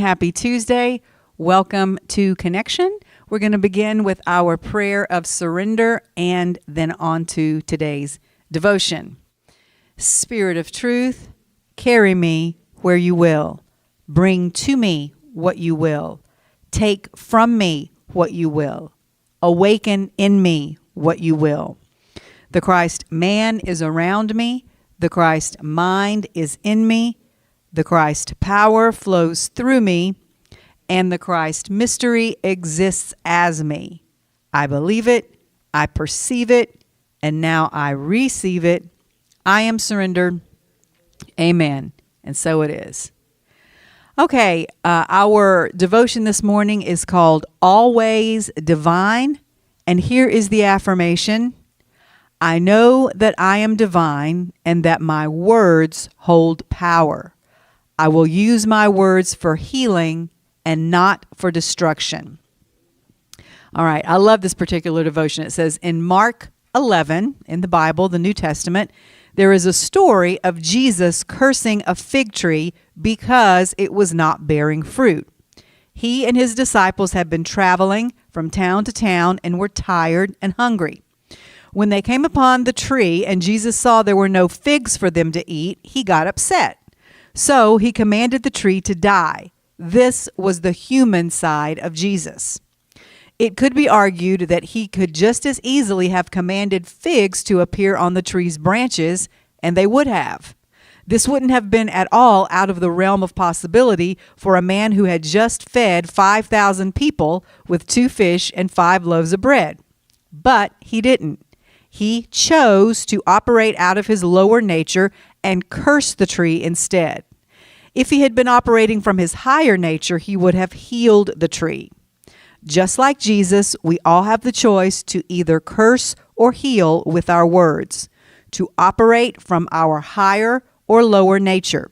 happy Tuesday. Welcome to Connection. We're going to begin with our prayer of surrender and then on to today's devotion. Spirit of truth, carry me where you will. Bring to me what you will. Take from me what you will. Awaken in me what you will. The Christ man is around me. The Christ mind is in me. The Christ power flows through me, and the Christ mystery exists as me. I believe it, I perceive it, and now I receive it. I am surrendered. Amen. And so it is. Okay, our devotion this morning is called Always Divine, and here is the affirmation. I know that I am divine and that my words hold power. I will use my words for healing and not for destruction. All right, I love this particular devotion. It says in Mark 11, in the Bible, the New Testament, there is a story of Jesus cursing a fig tree because it was not bearing fruit. He and his disciples had been traveling from town to town and were tired and hungry. When they came upon the tree and Jesus saw there were no figs for them to eat, he got upset. So he commanded the tree to die. This was the human side of Jesus. It could be argued that he could just as easily have commanded figs to appear on the tree's branches, and they would have. This wouldn't have been at all out of the realm of possibility for a man who had just fed 5,000 people with 2 fish and 5 loaves of bread. But he didn't. He chose to operate out of his lower nature and curse the tree instead. If he had been operating from his higher nature, he would have healed the tree. Just like Jesus, we all have the choice to either curse or heal with our words, to operate from our higher or lower nature.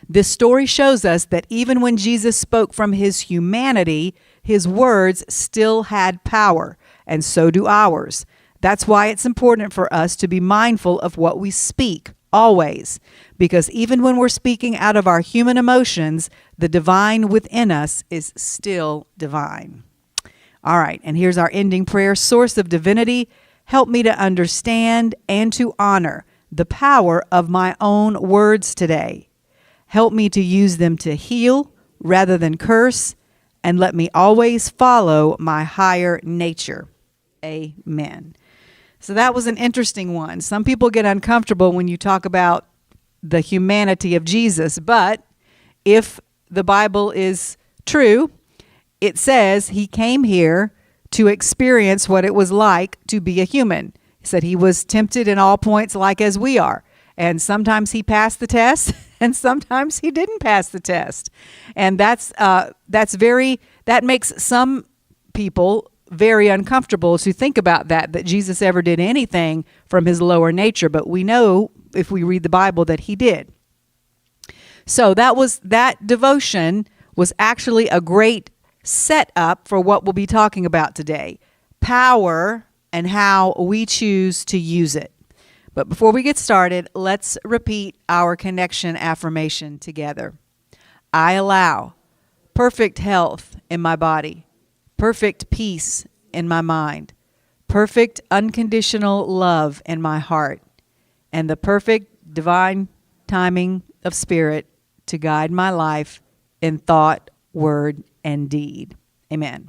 This story shows us that even when Jesus spoke from his humanity, his words still had power, and so do ours. That's why it's important for us to be mindful of what we speak, always, because even when we're speaking out of our human emotions, the divine within us is still divine. All right, and here's our ending prayer. Source of divinity, help me to understand and to honor the power of my own words today. Help me to use them to heal rather than curse, and let me always follow my higher nature. Amen. So that was an interesting one. Some people get uncomfortable when you talk about the humanity of Jesus, but if the Bible is true, it says he came here to experience what it was like to be a human. He said he was tempted in all points like as we are. And sometimes he passed the test and sometimes he didn't pass the test. And that makes some people very uncomfortable to think about that Jesus ever did anything from his lower nature. But we know if we read the Bible that he did. So that devotion was actually a great setup for what we'll be talking about today. Power and how we choose to use it. But before we get started, let's repeat our connection affirmation together. I allow perfect health in my body. Perfect peace in my mind, perfect unconditional love in my heart, and the perfect divine timing of spirit to guide my life in thought, word, and deed. Amen.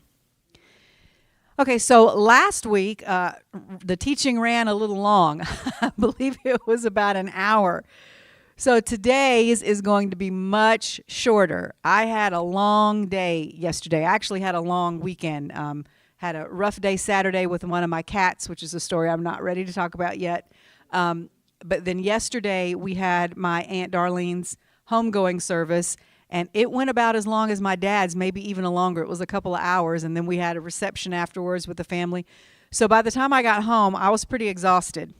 Okay, so last week, the teaching ran a little long. I believe it was about an hour. So today's is going to be much shorter. I had a long day yesterday. I actually had a long weekend. Had a rough day Saturday with one of my cats, which is a story I'm not ready to talk about yet. But then yesterday we had my Aunt Darlene's homegoing service, and it went about as long as my dad's, maybe even longer. It was a couple of hours, and then we had a reception afterwards with the family. So by the time I got home, I was pretty exhausted.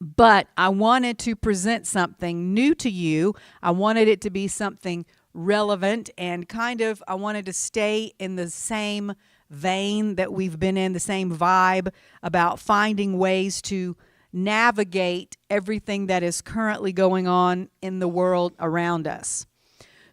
But I wanted to present something new to you. I wanted it to be something relevant and I wanted to stay in the same vein that we've been in, the same vibe about finding ways to navigate everything that is currently going on in the world around us.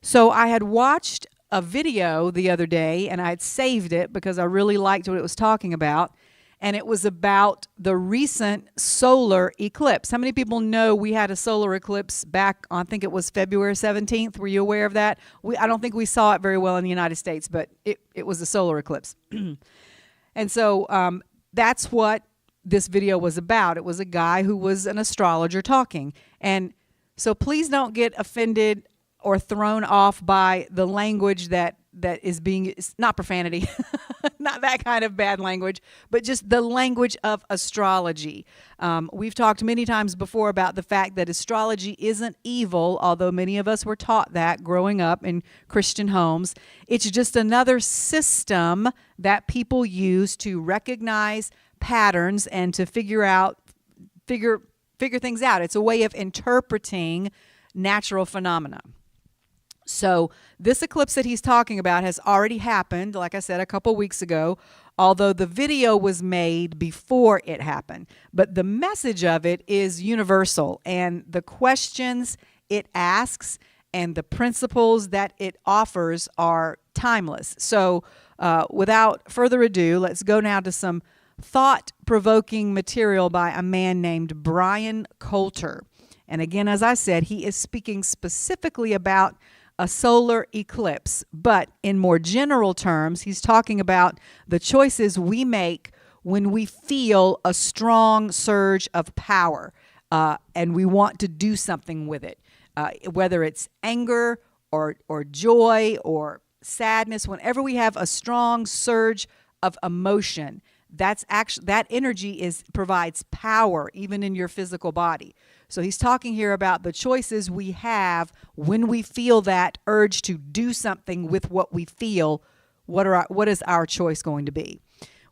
So I had watched a video the other day, and I had saved it because I really liked what it was talking about. And it was about the recent solar eclipse. How many people know we had a solar eclipse back on, I think it was February 17th? Were you aware of that? I don't think we saw it very well in the United States, but it was a solar eclipse. And so that's what this video was about. It was a guy who was an astrologer talking. And so please don't get offended or thrown off by the language that is being, it's not profanity, not that kind of bad language, but just the language of astrology. We've talked many times before about the fact that astrology isn't evil, although many of us were taught that growing up in Christian homes. It's just another system that people use to recognize patterns and to figure things out. It's a way of interpreting natural phenomena. So this eclipse that he's talking about has already happened, like I said, a couple weeks ago, although the video was made before it happened. But the message of it is universal, and the questions it asks and the principles that it offers are timeless. So without further ado, let's go now to some thought-provoking material by a man named Brian Coulter. And again, as I said, he is speaking specifically about a solar eclipse, but in more general terms, he's talking about the choices we make when we feel a strong surge of power and we want to do something with it, whether it's anger or joy or sadness. Whenever we have a strong surge of emotion, that energy provides power even in your physical body. So he's talking here about the choices we have when we feel that urge to do something with what we feel. What is our choice going to be?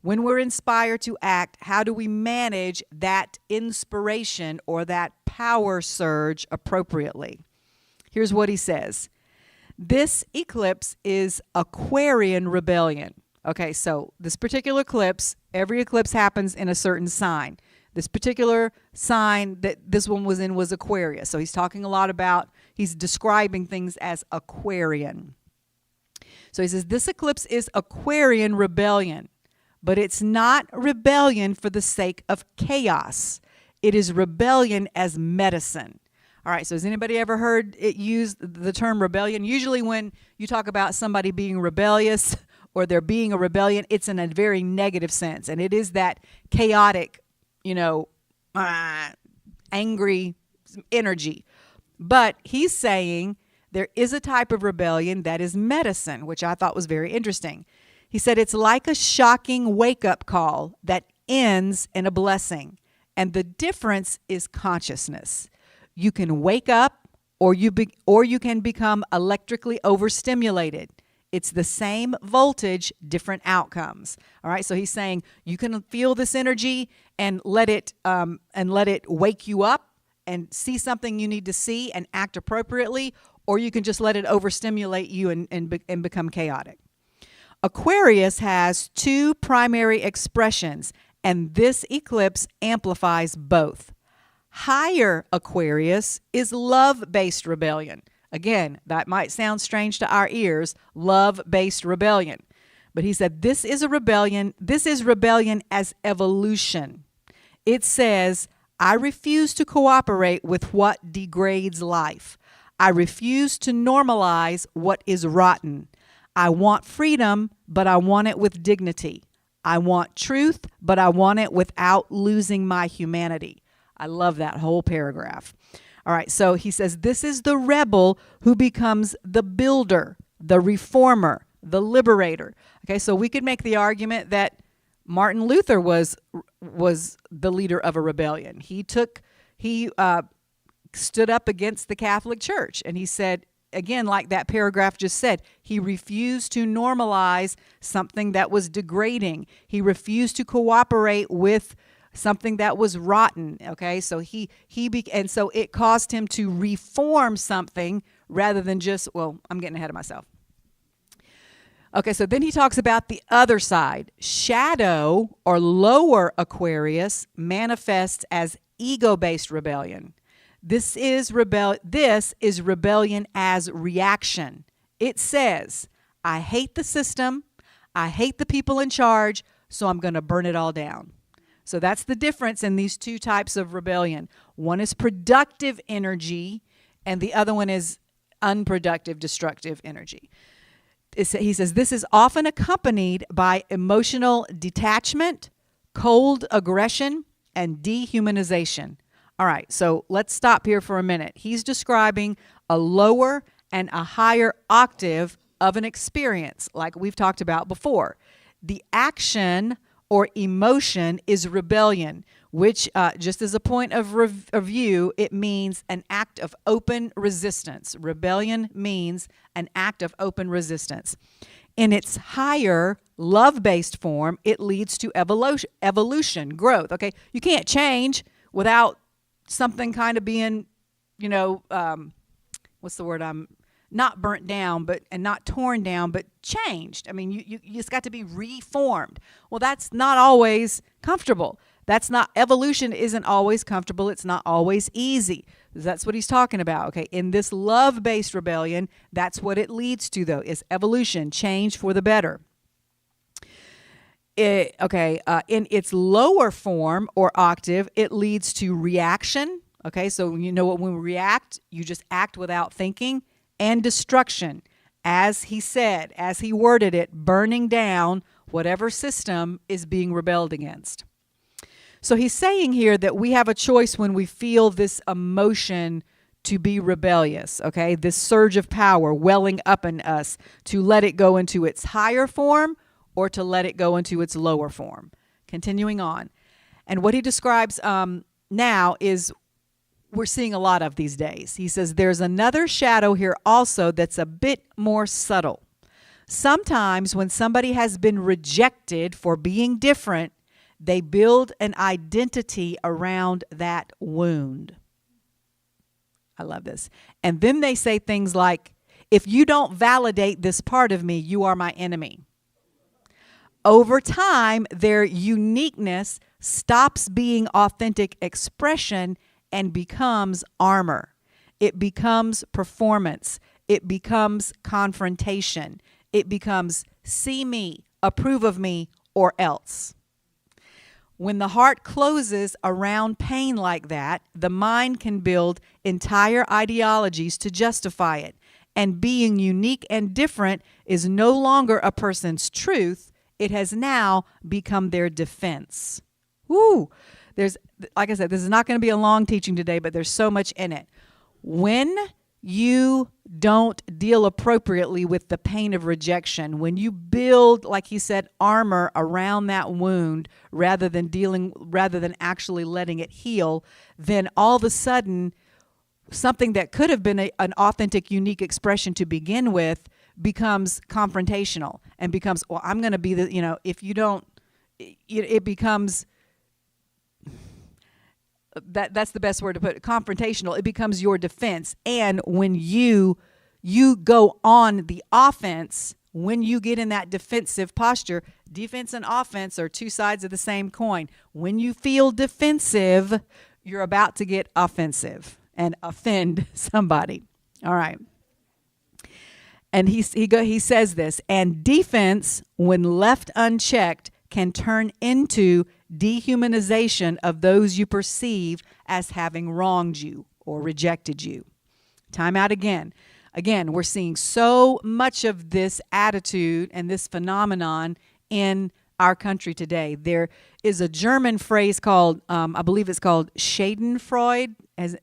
When we're inspired to act, how do we manage that inspiration or that power surge appropriately? Here's what he says. This eclipse is Aquarian rebellion. Okay, so this particular eclipse, every eclipse happens in a certain sign. This particular sign that this one was in was Aquarius. So he's talking a lot about, he's describing things as Aquarian. So he says, this eclipse is Aquarian rebellion, but it's not rebellion for the sake of chaos. It is rebellion as medicine. All right, so has anybody ever heard it used, the term rebellion? Usually when you talk about somebody being rebellious or there being a rebellion, it's in a very negative sense. And it is that chaotic, angry energy. But he's saying there is a type of rebellion that is medicine, which I thought was very interesting. He said it's like a shocking wake-up call that ends in a blessing. And the difference is consciousness. You can wake up or you can become electrically overstimulated. It's the same voltage, different outcomes. All right. So he's saying you can feel this energy and let it wake you up and see something you need to see and act appropriately, or you can just let it overstimulate you and become chaotic. Aquarius has two primary expressions, and this eclipse amplifies both. Higher Aquarius is love-based rebellion. Again, that might sound strange to our ears, love-based rebellion. But he said this is rebellion as evolution. It says, I refuse to cooperate with what degrades life. I refuse to normalize what is rotten. I want freedom, but I want it with dignity. I want truth, but I want it without losing my humanity. I love that whole paragraph. All right, so he says this is the rebel who becomes the builder, the reformer, the liberator. Okay, so we could make the argument that Martin Luther was the leader of a rebellion. He stood up against the Catholic Church, and he said, again, like that paragraph just said, he refused to normalize something that was degrading. He refused to cooperate with something that was rotten. Okay, so and so it caused him to reform something rather than just, well, I'm getting ahead of myself. Okay, so then he talks about the other side. Shadow or lower Aquarius manifests as ego-based rebellion. This is rebellion as reaction. It says, I hate the system, I hate the people in charge, so I'm going to burn it all down. So that's the difference in these two types of rebellion. One is productive energy, and the other one is unproductive, destructive energy. He says this is often accompanied by emotional detachment, cold aggression, and dehumanization. All right, so let's stop here for a minute. He's describing a lower and a higher octave of an experience, like we've talked about before. The action or emotion is rebellion, which, just as a point of review, it means an act of open resistance. Rebellion means an act of open resistance. In its higher love-based form, it leads to evolution, growth. Okay, you can't change without something kind of being, what's the word? Not burnt down, and not torn down, but changed. I mean, you just got to be reformed. Well, that's not always comfortable. Evolution isn't always comfortable. It's not always easy. That's what he's talking about. Okay, in this love-based rebellion, that's what it leads to, though, is evolution, change for the better. In its lower form or octave, it leads to reaction. Okay, so when we react, you just act without thinking, and destruction. As he said, as he worded it, burning down whatever system is being rebelled against. So he's saying here that we have a choice when we feel this emotion to be rebellious, okay? This surge of power welling up in us, to let it go into its higher form or to let it go into its lower form. Continuing on. And what he describes now is we're seeing a lot of these days. He says there's another shadow here also that's a bit more subtle. Sometimes when somebody has been rejected for being different, they build an identity around that wound. I love this. And then they say things like, if you don't validate this part of me, you are my enemy. Over time, their uniqueness stops being authentic expression and becomes armor. It becomes performance. It becomes confrontation. It becomes see me, approve of me, or else. When the heart closes around pain like that, the mind can build entire ideologies to justify it. And being unique and different is no longer a person's truth. It has now become their defense. Woo! Like I said, this is not going to be a long teaching today, but there's so much in it. When you don't deal appropriately with the pain of rejection, when you build, like he said, armor around that wound rather than actually letting it heal, then all of a sudden, something that could have been an authentic, unique expression to begin with becomes confrontational and becomes, well, I'm going to be if you don't, it becomes... That's the best word to put it, confrontational. It becomes your defense. And when you go on the offense, when you get in that defensive posture, defense and offense are two sides of the same coin. When you feel defensive, you're about to get offensive and offend somebody. All right. And he says this, and defense, when left unchecked, can turn into dehumanization of those you perceive as having wronged you or rejected you. Time out again. Again, we're seeing so much of this attitude and this phenomenon in our country today. There is a German phrase called, I believe it's called Schadenfreude,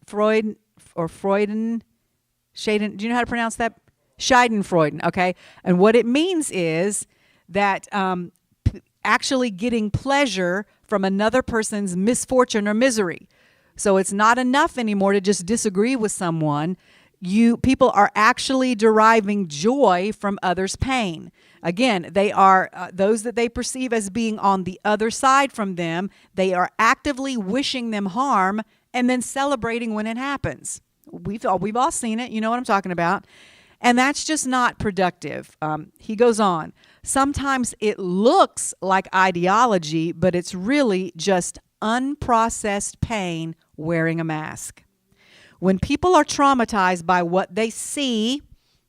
Freud or Freuden. Schaden, do you know how to pronounce that? Schadenfreude, okay? And what it means is that actually getting pleasure from another person's misfortune or misery. So it's not enough anymore to just disagree with someone. People are actually deriving joy from others' pain. Again, they are those that they perceive as being on the other side from them. They are actively wishing them harm and then celebrating when it happens. We've all seen it. You know what I'm talking about. And that's just not productive. He goes on. Sometimes it looks like ideology, but it's really just unprocessed pain wearing a mask. When people are traumatized by what they see,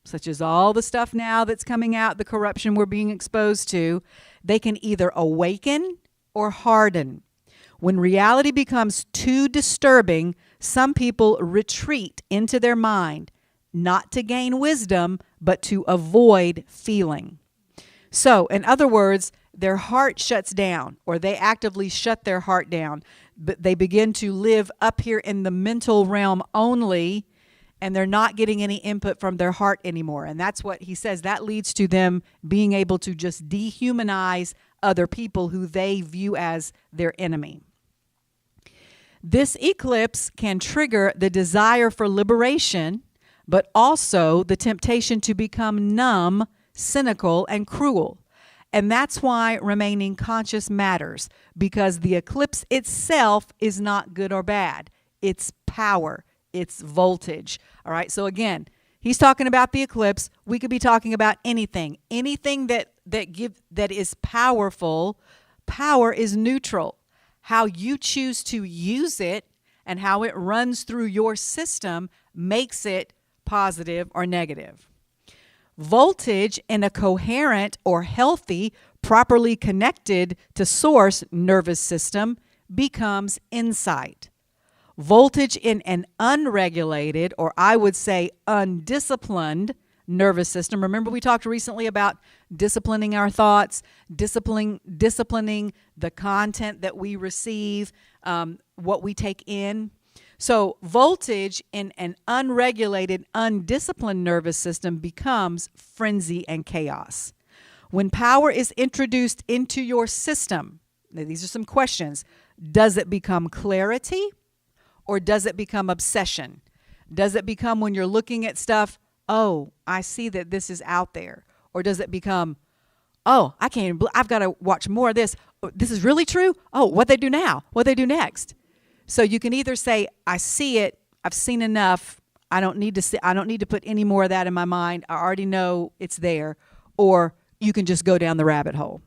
such as all the stuff now that's coming out, the corruption we're being exposed to, they can either awaken or harden. When reality becomes too disturbing, some people retreat into their mind, not to gain wisdom, but to avoid feeling. So, in other words, their heart shuts down, or they actively shut their heart down, but they begin to live up here in the mental realm only, and they're not getting any input from their heart anymore. And that's what he says. That leads to them being able to just dehumanize other people who they view as their enemy. This eclipse can trigger the desire for liberation, but also the temptation to become numb, cynical, and cruel. And that's why remaining conscious matters, because the eclipse itself is not good or bad. It's power. It's voltage. All right. So again, he's talking about the eclipse. We could be talking about anything. Anything that is powerful. Power is neutral. How you choose to use it and how it runs through your system makes it positive or negative. Voltage in a coherent or healthy, properly connected to source nervous system becomes insight. Voltage in an unregulated, or I would say undisciplined, nervous system. Remember, we talked recently about disciplining our thoughts, disciplining the content that we receive, what we take in. So voltage in an unregulated, undisciplined nervous system becomes frenzy and chaos. When power is introduced into your system, now these are some questions. Does it become clarity or does it become obsession? Does it become when you're looking at stuff, oh, I see that this is out there? Or does it become, oh, I can't even, I've got to watch more of this. Oh, this is really true? Oh, what they do now? What they do next? So you can either say, I see it, I've seen enough, I don't need to put any more of that in my mind, I already know it's there, or you can just go down the rabbit hole.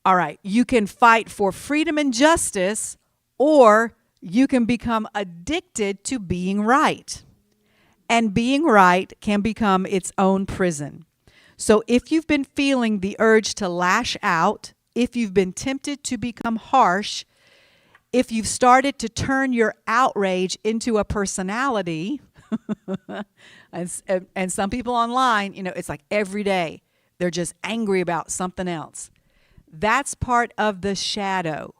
All right, you can fight for freedom and justice, or you can become addicted to being right. And being right can become its own prison. So if you've been feeling the urge to lash out, if you've been tempted to become harsh, if you've started to turn your outrage into a personality, and some people online, it's like every day they're just angry about something else. That's part of the shadow.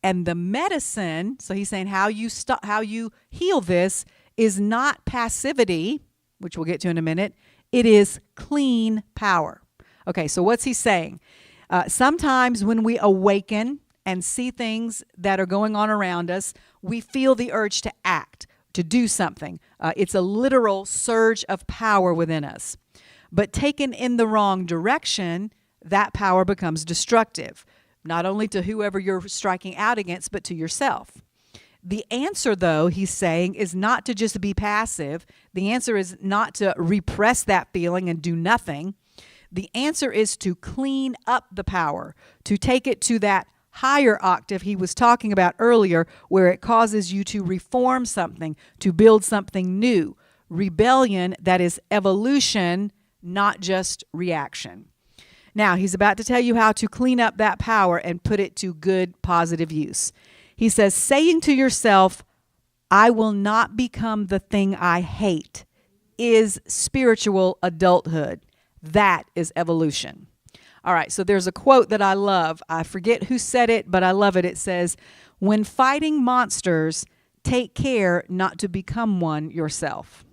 And the medicine, so he's saying how you heal this is not passivity, which we'll get to in a minute. It is clean power. Okay, so what's he saying? Sometimes when we awaken and see things that are going on around us, we feel the urge to act, to do something. It's a literal surge of power within us. But taken in the wrong direction, that power becomes destructive, not only to whoever you're striking out against, but to yourself. The answer, though, he's saying, is not to just be passive. The answer is not to repress that feeling and do nothing. The answer is to clean up the power, to take it to that higher octave he was talking about earlier, where it causes you to reform something, to build something new. Rebellion, that is evolution, not just reaction. Now, he's about to tell you how to clean up that power and put it to good, positive use. He says, saying to yourself, I will not become the thing I hate, is spiritual adulthood. That is evolution. All right, so there's a quote that I love. I forget who said it, but I love it. It says, when fighting monsters, take care not to become one yourself.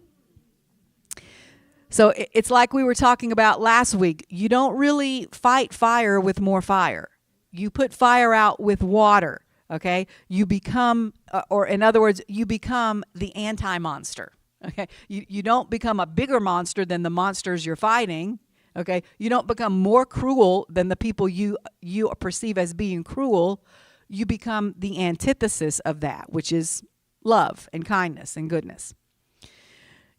So it's like we were talking about last week. You don't really fight fire with more fire. You put fire out with water, okay? You become, or in other words, you become the anti-monster, okay? You don't become a bigger monster than the monsters you're fighting, okay? You don't become more cruel than the people you perceive as being cruel. You become the antithesis of that, which is love and kindness and goodness.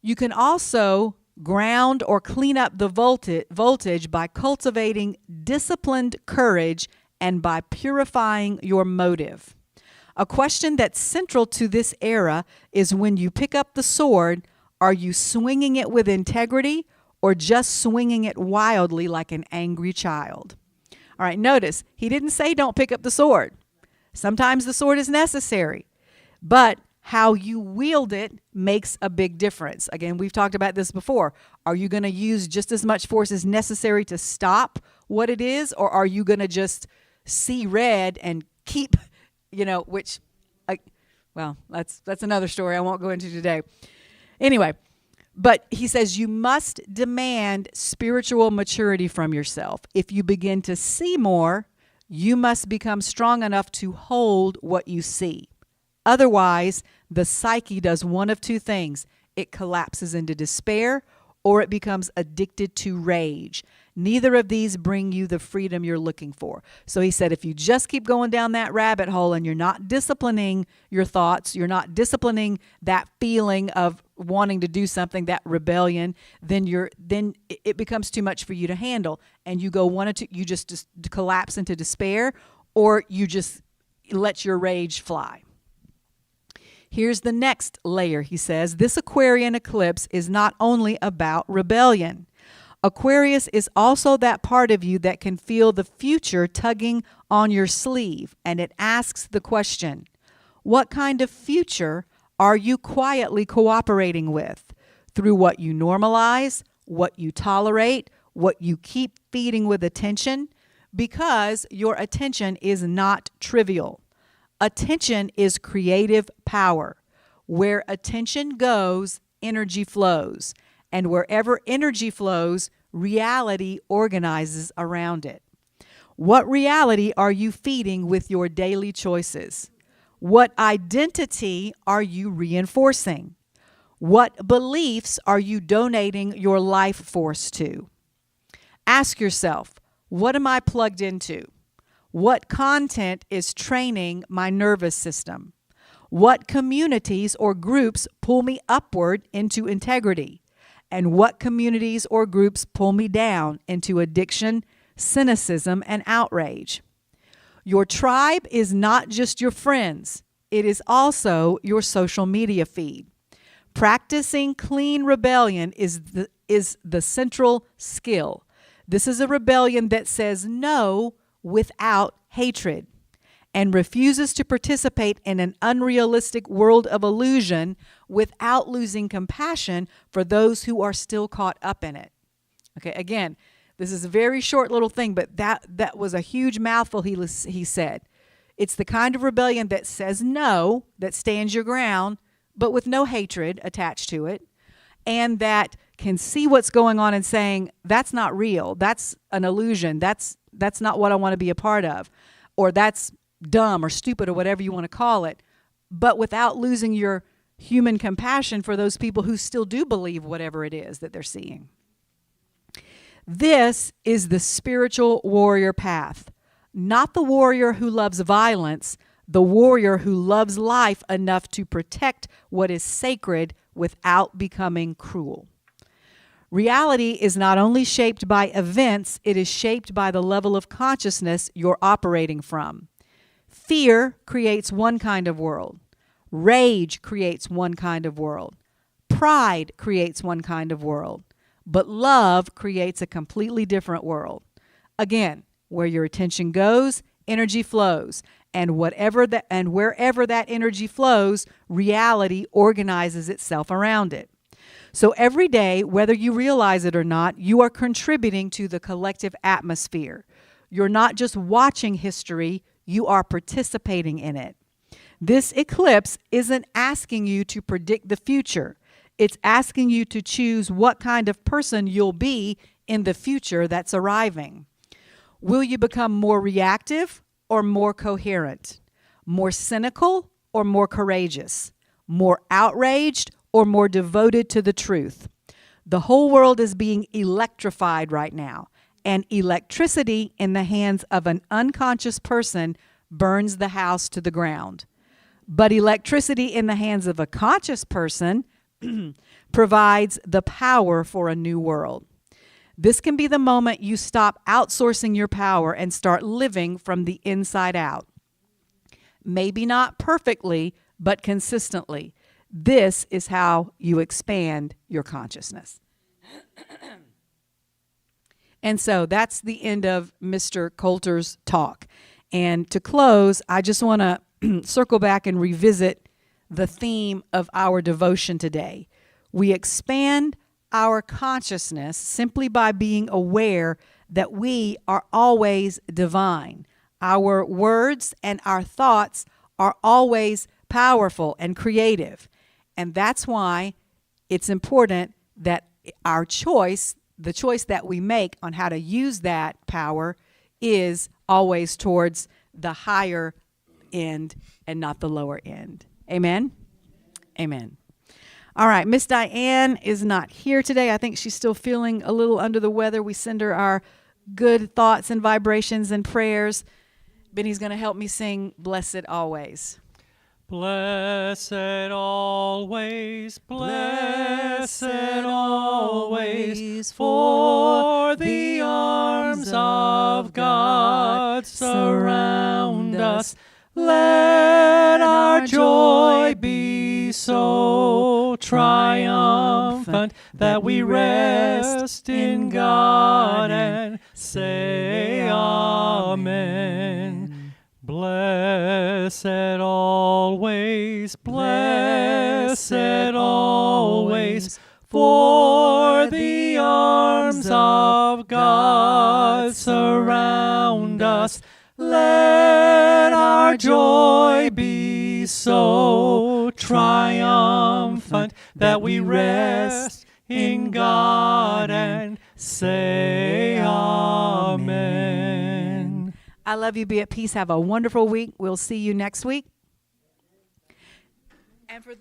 You can also ground or clean up the voltage by cultivating disciplined courage and by purifying your motive. A question that's central to this era is, when you pick up the sword, are you swinging it with integrity or just swinging it wildly like an angry child? All right, notice, he didn't say don't pick up the sword. Sometimes the sword is necessary, but how you wield it makes a big difference. Again, we've talked about this before. Are you going to use just as much force as necessary to stop what it is, or are you going to just see red and keep, which, well, that's another story I won't go into today. Anyway, but he says you must demand spiritual maturity from yourself. If you begin to see more, you must become strong enough to hold what you see. Otherwise, the psyche does one of two things. It collapses into despair, or it becomes addicted to rage. Neither of these bring you the freedom you're looking for. So he said, if you just keep going down that rabbit hole and you're not disciplining your thoughts, you're not disciplining that feeling of wanting to do something, that rebellion, then it becomes too much for you to handle. And you go one or two, you just collapse into despair, or you just let your rage fly. Here's the next layer, he says. This Aquarian eclipse is not only about rebellion. Aquarius is also that part of you that can feel the future tugging on your sleeve, and it asks the question, what kind of future are you quietly cooperating with? Through what you normalize, what you tolerate, what you keep feeding with attention, because your attention is not trivial. Attention is creative power. Where attention goes, energy flows. And wherever energy flows, reality organizes around it. What reality are you feeding with your daily choices? What identity are you reinforcing? What beliefs are you donating your life force to? Ask yourself, what am I plugged into? What content is training my nervous system? What communities or groups pull me upward into integrity? And what communities or groups pull me down into addiction, cynicism, and outrage? Your tribe is not just your friends. It is also your social media feed. Practicing clean rebellion is the central skill. This is a rebellion that says no without hatred and refuses to participate in an unrealistic world of illusion without losing compassion for those who are still caught up in it. Okay, again, this is a very short little thing, but that was a huge mouthful he said. It's the kind of rebellion that says no, that stands your ground, but with no hatred attached to it, and that can see what's going on and saying, that's not real, that's an illusion, that's not what I want to be a part of, or that's dumb or stupid or whatever you want to call it, but without losing your human compassion for those people who still do believe whatever it is that they're seeing. This is the spiritual warrior path, not the warrior who loves violence, the warrior who loves life enough to protect what is sacred without becoming cruel. Reality is not only shaped by events, it is shaped by the level of consciousness you're operating from. Fear creates one kind of world. Rage creates one kind of world. Pride creates one kind of world. But love creates a completely different world. Again, where your attention goes, energy flows. And wherever that energy flows, reality organizes itself around it. So every day, whether you realize it or not, you are contributing to the collective atmosphere. You're not just watching history, you are participating in it. This eclipse isn't asking you to predict the future. It's asking you to choose what kind of person you'll be in the future that's arriving. Will you become more reactive or more coherent? More cynical or more courageous? More outraged or more devoted to the truth? The whole world is being electrified right now, and electricity in the hands of an unconscious person burns the house to the ground. But electricity in the hands of a conscious person provides the power for a new world. This can be the moment you stop outsourcing your power and start living from the inside out. maybe not perfectly, but consistently. This is how you expand your consciousness. And so that's the end of Mr. Coulter's talk. And to close, I just want to circle back and revisit the theme of our devotion today. We expand our consciousness simply by being aware that we are always divine. Our words and our thoughts are always powerful and creative. And that's why it's important that our choice, the choice that we make on how to use that power, is always towards the higher end and not the lower end. Amen? Amen. All right, Miss Diane is not here today. I think she's still feeling a little under the weather. We send her our good thoughts and vibrations and prayers. Benny's going to help me sing Blessed Always. Blessed always, blessed always, for the arms of God surround us. Let our joy be so triumphant that we rest in God and say Amen. Blessed always, blessed always, for the arms of God surround us. Let our joy be so triumphant that we rest in God and say Amen. I love you. Be at peace. Have a wonderful week. We'll see you next week. And for